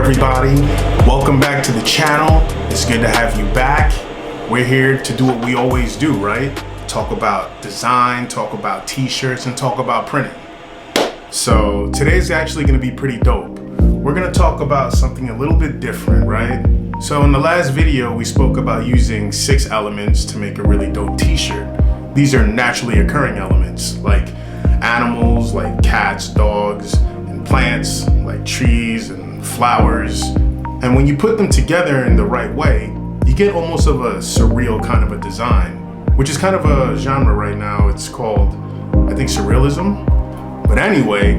everybody? Welcome back to the channel. It's good to have you back. We're here to do what we always do, right? Talk about design, talk about t-shirts, and talk about printing. So today's actually going to be pretty dope. We're going to talk about something a little bit different, right? So in the last video, we spoke about using 6 elements to make a really dope t-shirt. These are naturally occurring elements, like animals, like cats, dogs, and plants, like trees and flowers. And when you put them together in the right way, you get almost of a surreal kind of a design, which is kind of a genre right now. It's called, I think, surrealism. But anyway,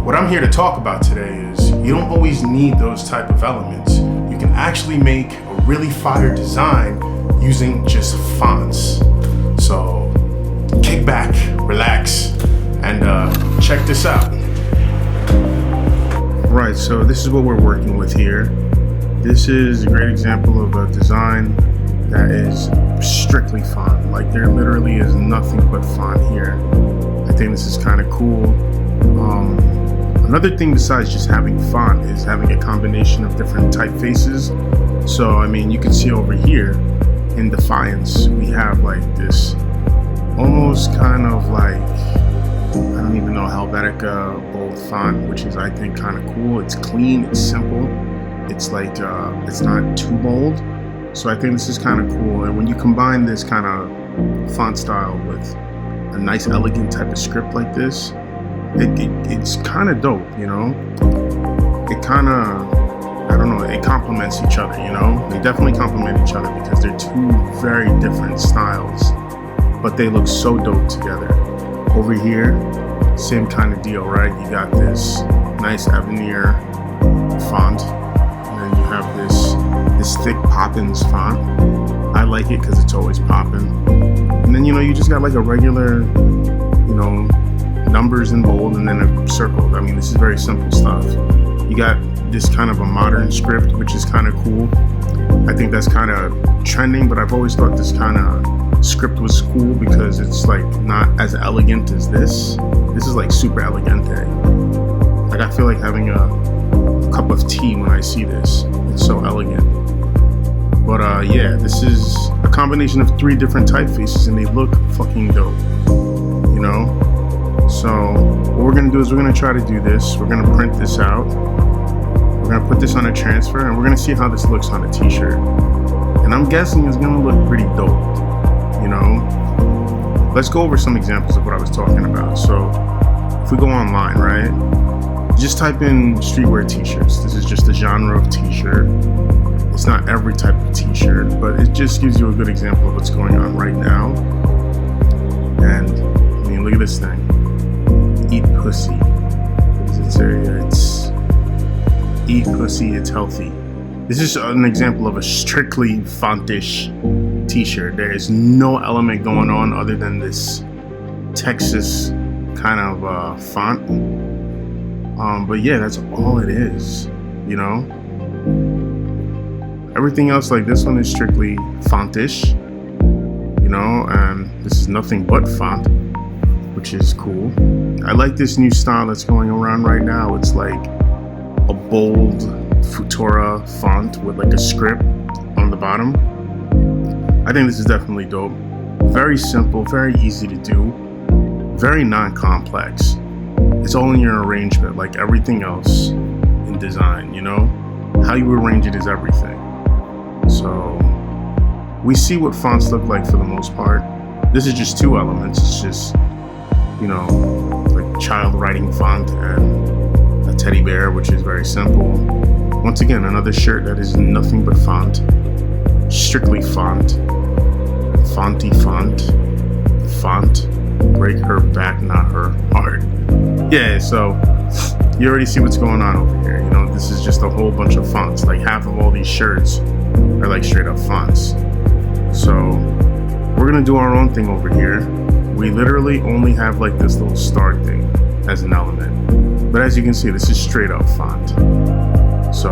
what I'm here to talk about today is you don't always need those type of elements. You can actually make a really fire design using just fonts. So kick back, relax, and check this out. Right, so this is what we're working with here. This is a great example of a design that is strictly font. Like, there literally is nothing but font here. I think this is kind of cool. Another thing besides just having font is having a combination of different typefaces. So, I mean, you can see over here in Defiance, we have like this almost kind of like, I don't even know, Helvetica bold font, which is, I think, kind of cool. It's clean, it's simple. It's like, it's not too bold. So I think this is kind of cool. And when you combine this kind of font style with a nice, elegant type of script like this, it's kind of dope, you know? It kind of, I don't know, it complements each other, you know? They definitely complement each other because they're two very different styles, but they look so dope together. Over here, same kind of deal, right? You got this nice Avenir font, and then you have this thick Poppins font. I like it because it's always popping. And then, you know, you just got like a regular, you know, numbers in bold and then a circle. I mean, this is very simple stuff. You got this kind of a modern script, which is kind of cool. I think that's kind of trending, but I've always thought this kind of script was cool because it's like not as elegant as this. This is like super elegante. Like, I feel like having a cup of tea when I see this. It's so elegant. But yeah, this is a combination of 3 different typefaces and they look fucking dope, you know? So what we're gonna do is we're gonna try to do this. We're gonna print this out. We're gonna put this on a transfer and we're gonna see how this looks on a t-shirt. And I'm guessing it's gonna look pretty dope, you know? Let's go over some examples of what I was talking about. So if we go online, right? Just type in streetwear t-shirts. This is just a genre of t-shirt. It's not every type of t-shirt, but it just gives you a good example of what's going on right now. And I mean, look at this thing. Eat pussy. What does it say? It's eat pussy, it's healthy. This is an example of a strictly fontish t-shirt. There is no element going on other than this Texas kind of font. But yeah, that's all it is, you know? Everything else, like this one, is strictly fontish, you know, and this is nothing but font, which is cool. I like this new style that's going around right now. It's like a bold Futura font with like a script on the bottom. I think this is definitely dope. Very simple, very easy to do, very non-complex. It's all in your arrangement, like everything else in design, you know? How you arrange it is everything. So we see what fonts look like for the most part. This is just 2 elements. It's just, you know, like child writing font and a teddy bear, which is very simple. Once again, another shirt that is nothing but font, strictly font, fonty font, font, break her back, not her heart. Yeah, so you already see what's going on over here. You know, this is just a whole bunch of fonts. Like, half of all these shirts are like straight up fonts. So we're gonna do our own thing over here. We literally only have like this little star thing as an element. But as you can see, this is straight up font. So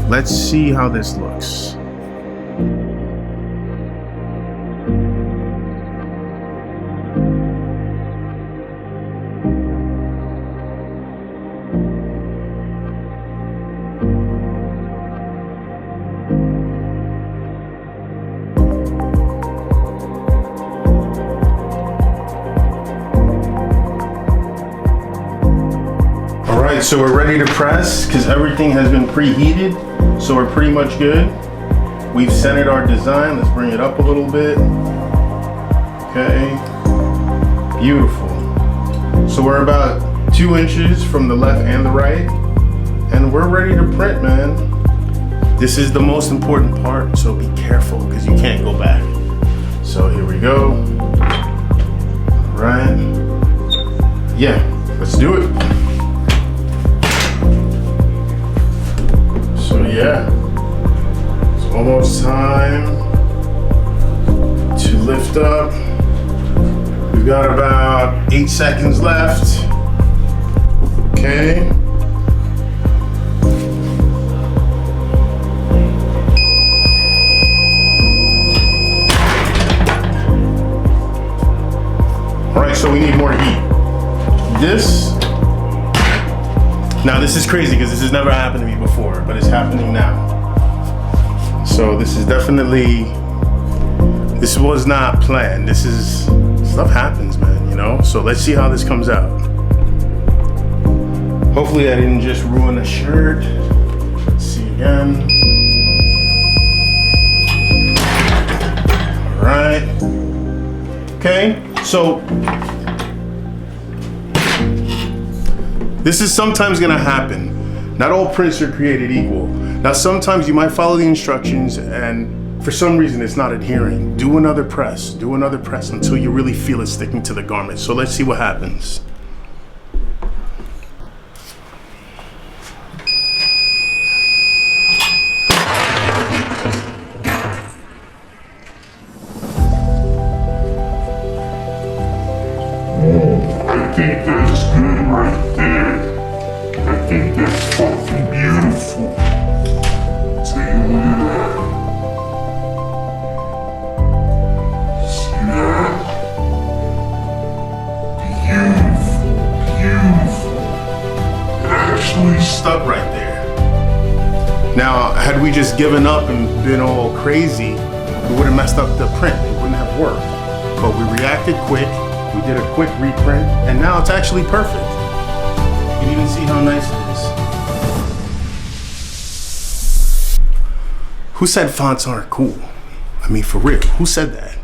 let's see how this looks. right, so we're ready to press because everything has been preheated. So we're pretty much good. We've centered our design. Let's bring it up a little bit. Okay, beautiful. So we're about 2 inches from the left and the right, and we're ready to print, man. This is the most important part, so be careful because you can't go back. So here we go. All right. Yeah, let's do it. So yeah, it's almost time to lift up. We've got about 8 seconds left. Okay. All right, so we need more heat. Now this is crazy because this has never happened to me before, but it's happening now. So this is definitely, this was not planned. Stuff happens, man, you know? So let's see how this comes out. Hopefully I didn't just ruin the shirt. Let's see again. All right. Okay, so this is sometimes gonna happen. Not all prints are created equal. Now sometimes you might follow the instructions and for some reason it's not adhering. Do another press until you really feel it sticking to the garment. So let's see what happens. I think that's good right there. I think that's fucking beautiful. Take a look at that. See that? Beautiful, beautiful. It actually Stuck right there. Now, had we just given up and been all crazy, we would have messed up the print. It wouldn't have worked. But we reacted quick. We did a quick reprint, and now it's actually perfect. You can even see how nice it is. Who said fonts aren't cool? I mean, for real, who said that?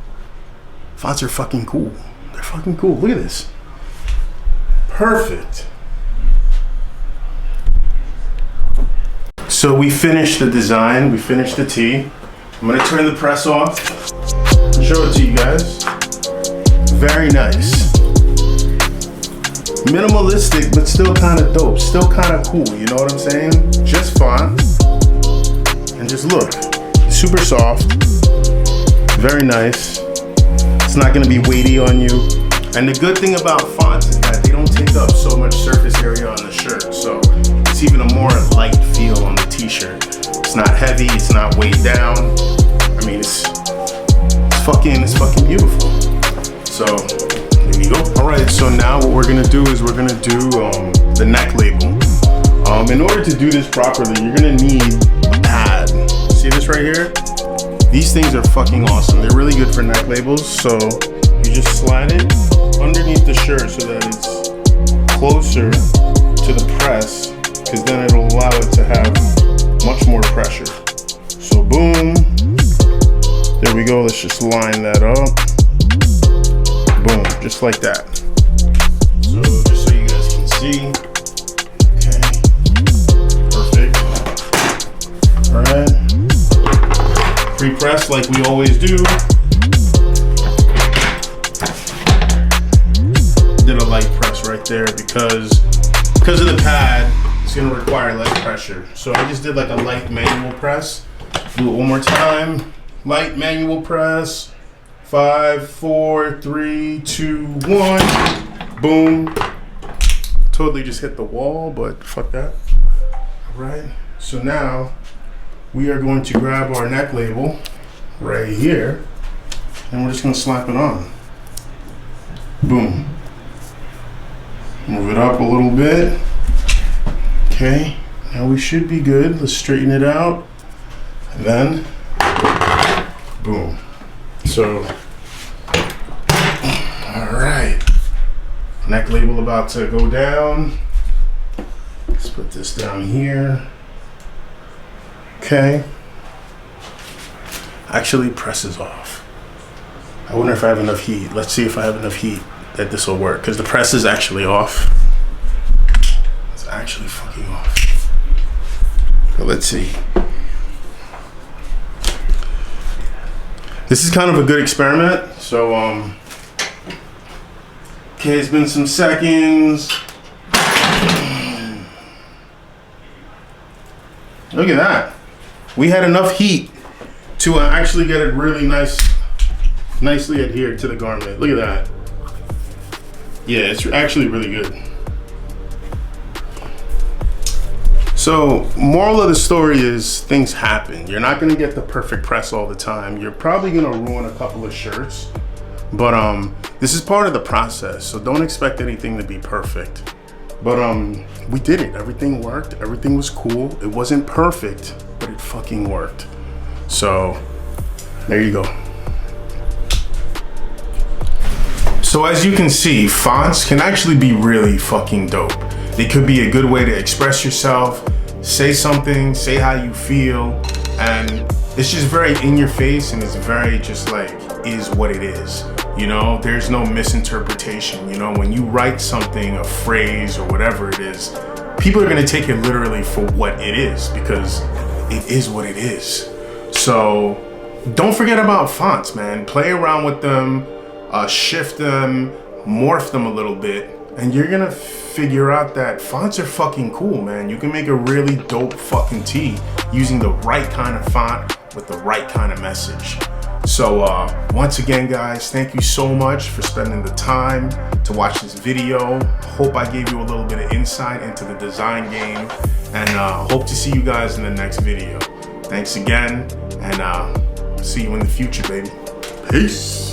Fonts are fucking cool. They're fucking cool. Look at this. Perfect. So we finished the design, we finished the tee. I'm gonna turn the press off and show it to you guys. Very nice. Minimalistic, but still kind of dope. Still kind of cool, you know what I'm saying? Just font. And just look. Super soft. Very nice. It's not gonna be weighty on you. And the good thing about fonts is that they don't take up so much surface area on the shirt. So it's even a more light feel on the t-shirt. It's not heavy, it's not weighed down. I mean, it's fucking beautiful. So there you go. All right, so now what we're gonna do is we're gonna do the neck label. In order to do this properly, you're gonna need a pad. See this right here? These things are fucking awesome. They're really good for neck labels. So you just slide it underneath the shirt so that it's closer to the press, because then it'll allow it to have much more pressure. So boom, there we go. Let's just line that up. Boom, just like that. So just so you guys can see. Okay, perfect. All right, pre-press like we always do. Did a light press right there because of the pad, it's gonna require less pressure. So I just did like a light manual press. Do it one more time. Light manual press. 5, 4, 3, 2, 1. Boom. Totally just hit the wall, but fuck that. All right. So now we are going to grab our neck label right here, and we're just gonna slap it on. Boom. Move it up a little bit. Okay. Now we should be good. Let's straighten it out. And then, boom. So, all right, neck label about to go down. put this down here. Okay. Actually presses off. I wonder if I have enough heat. Let's see if I have enough heat that this will work, because the press is actually off. It's actually fucking off. But let's see. This is kind of a good experiment. So, okay, it's been some seconds. Look at that. We had enough heat to actually get it really nicely adhered to the garment. Look at that. Yeah, it's actually really good. So, moral of the story is things happen. You're not gonna get the perfect press all the time. You're probably gonna ruin a couple of shirts, but this is part of the process. So don't expect anything to be perfect. But we did it. Everything worked. Everything was cool. It wasn't perfect, but it fucking worked. So there you go. So as you can see, fonts can actually be really fucking dope. They could be a good way to express yourself, say something, say how you feel, and it's just very in your face, and it's very just like, is what it is. You know, there's no misinterpretation. You know, when you write something, a phrase or whatever it is, people are gonna take it literally for what it is, because it is what it is. So don't forget about fonts, man. Play around with them, shift them, morph them a little bit, and you're gonna figure out that fonts are fucking cool, man. You can make a really dope fucking tee using the right kind of font with the right kind of message. So once again, guys, thank you so much for spending the time to watch this video. Hope I gave you a little bit of insight into the design game, and hope to see you guys in the next video. Thanks again, and see you in the future, baby. Peace.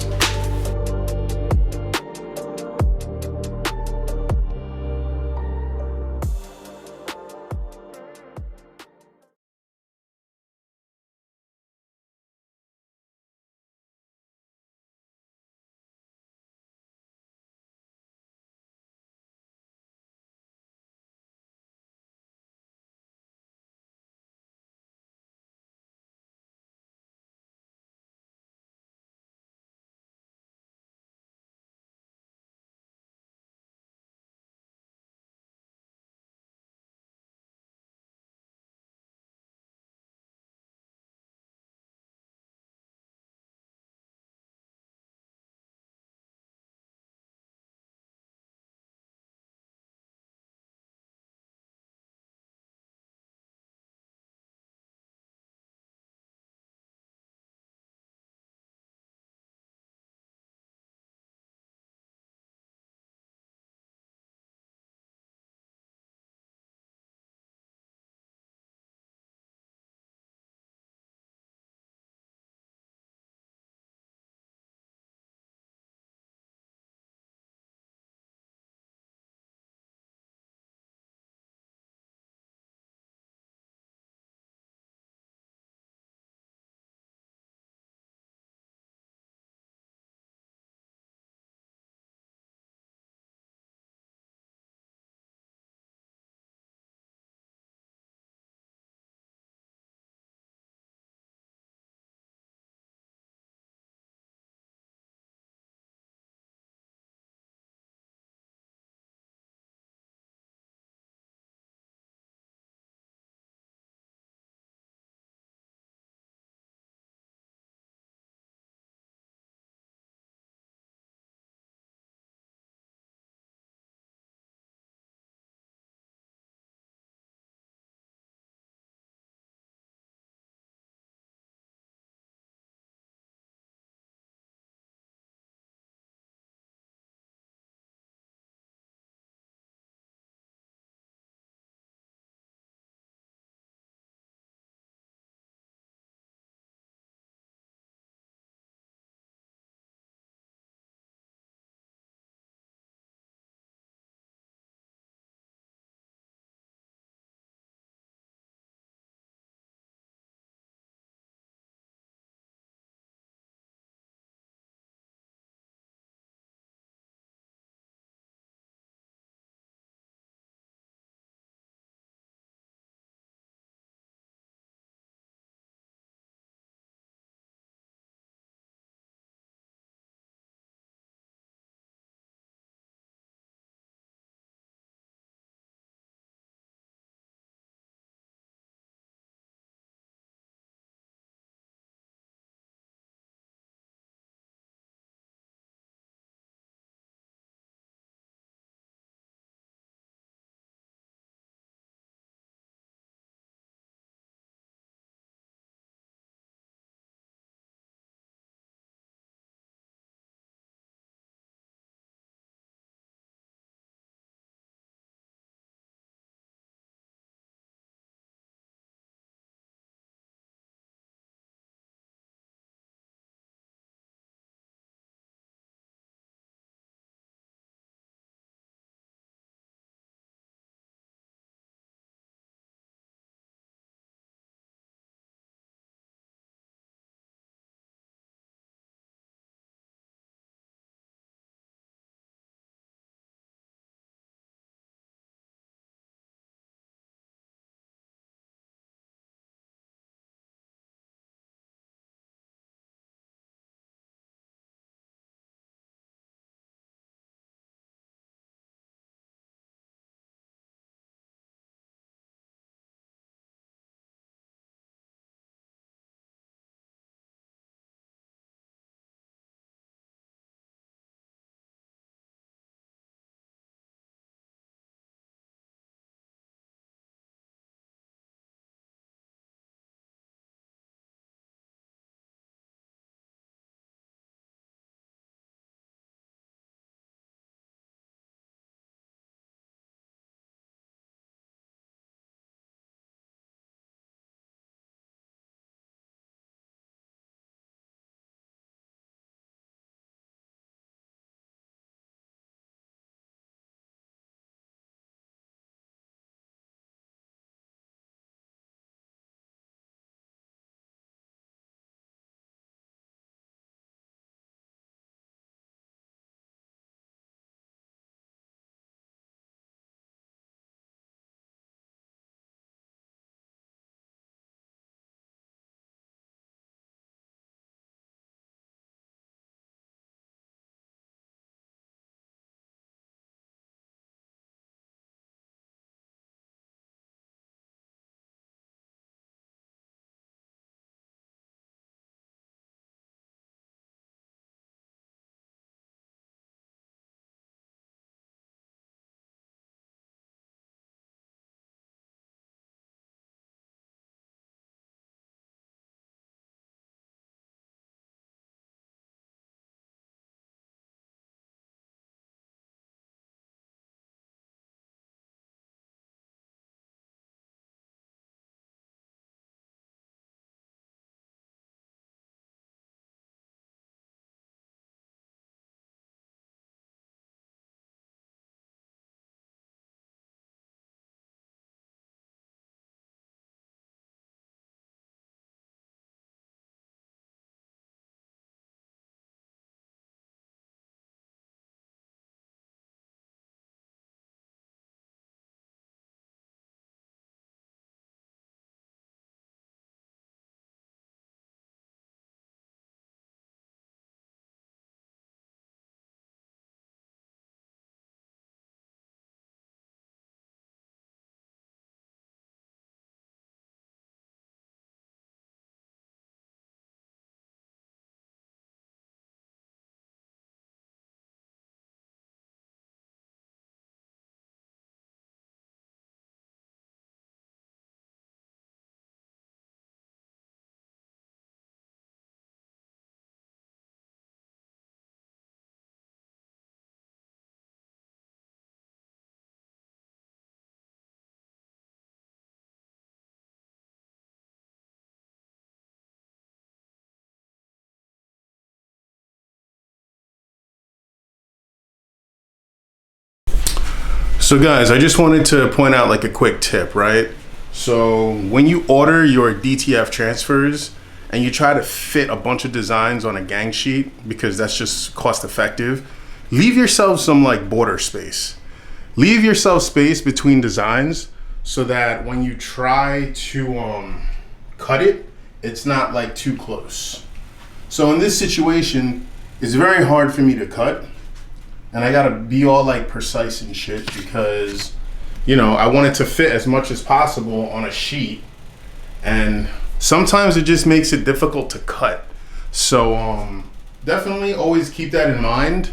So guys, I just wanted to point out like a quick tip, right? So when you order your DTF transfers and you try to fit a bunch of designs on a gang sheet, because that's just cost effective, leave yourself some like border space. Leave yourself space between designs so that when you try to cut it, it's not like too close. So in this situation, it's very hard for me to cut, and I gotta be all like precise and shit because, you know, I want it to fit as much as possible on a sheet, and sometimes it just makes it difficult to cut. So definitely always keep that in mind.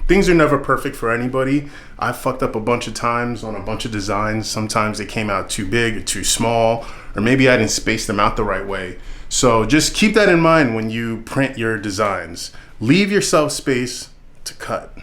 Things are never perfect for anybody. I fucked up a bunch of times on a bunch of designs. Sometimes they came out too big or too small, or maybe I didn't space them out the right way. So just keep that in mind when you print your designs. Leave yourself space to cut.